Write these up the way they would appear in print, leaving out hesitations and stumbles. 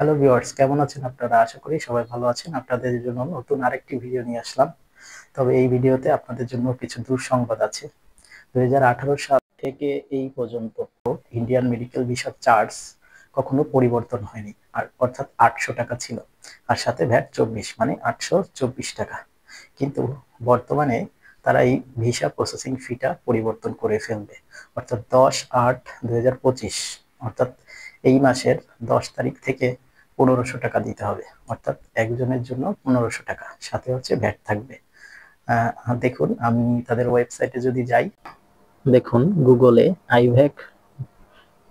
Hello viewers, কেমন আছেন আপনারা? আশা করি সবাই ভালো আছেন। আপনাদের জন্য নতুন আরেকটি ভিডিও নিয়ে আসলাম। তবে এই ভিডিওতে আপনাদের জন্য কিছু দুঃসংবাদ আছে। 2018 সাল থেকে এই পর্যন্ত ইন্ডিয়ান মেডিকেল ভিসা চার্জ কখনো পরিবর্তন হয়নি, আর অর্থাৎ 800 টাকা ছিল, আর সাথে ভ্যাট 24, মানে 824 টাকা। কিন্তু বর্তমানে তারা এই ভিসা প্রসেসিং ফিটা পরিবর্তন করে ফেলবে, অর্থাৎ 10/8/2025, অর্থাৎ এই মাসের 10 তারিখ থেকে 1500 টাকা দিতে হবে, অর্থাৎ একজনের জন্য 1500 টাকা, সাথে হচ্ছে ভ্যাট থাকবে। দেখুন, আমি তাদের ওয়েবসাইটে যদি যাই, দেখুন গুগলে আইভ্যাক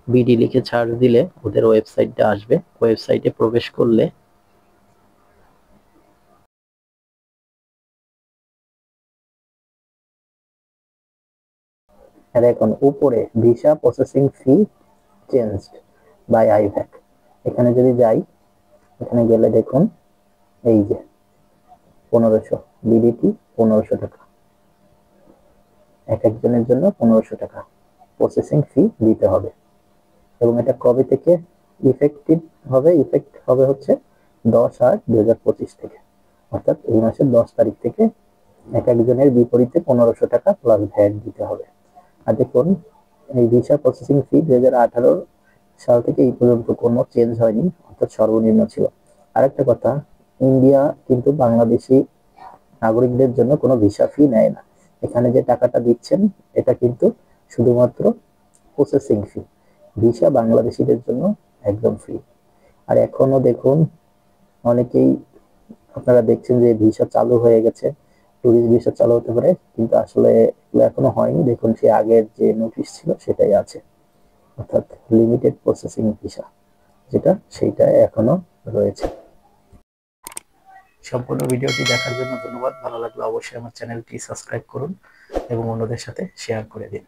বিডি লিখে সার্চ দিলে ওদের ওয়েবসাইটটা আসবে। ওয়েবসাইটে প্রবেশ করলে দেখুন উপরে visa processing fee changed by IVAC, এখানে যদি যাই, এখানে গেলে দেখুন এই যে 1500 বিডিটি 1500 টাকা, এক একজনের জন্য 1500 টাকা প্রসেসিং ফি দিতে হবে। এবং এটা কবে থেকে ইফেক্ট হবে হচ্ছে 10/8/2025 থেকে, অর্থাৎ এই মাসের 10 তারিখ থেকে এক একজনের বিপরীতে 1500 টাকা প্লাস ভ্যাট দিতে হবে। আর দেখুন, এই ভিসা প্রসেসিং ফি 2018 সাল থেকে এই পর্যন্ত কোনো চেঞ্জ হয়নি, অর্থাৎ সর্বনিম্ন ছিল। আরেকটা কথা, ইন্ডিয়া কিন্তু বাংলাদেশি নাগরিকদের জন্য কোনো ভিসা ফি নেয় না। এখানে যে টাকাটা দিচ্ছেন এটা কিন্তু শুধুমাত্র প্রসেসিং ফি। ভিসা বাংলাদেশিদের জন্য একদম ফ্রি। আর এখনো দেখুন অনেকেই আপনারা দেখছেন যে ভিসা চালু হয়ে গেছে, ট্যুরিস্ট ভিসা চালু হতে পারে, কিন্তু আসলে এগুলো এখনো হয়নি। দেখুন সেই আগের যে নোটিশ ছিল সেটাই আছে, অর্থাৎ লিমিটেড প্রসেসিং ভিসা যেটা, সেইটা এখনো রয়েছে। সম্পূর্ণ ভিডিওটি দেখার জন্য ধন্যবাদ। ভালো লাগলে অবশ্যই আমার চ্যানেলটি সাবস্ক্রাইব করুন এবং অন্যদের সাথে শেয়ার করে দিন।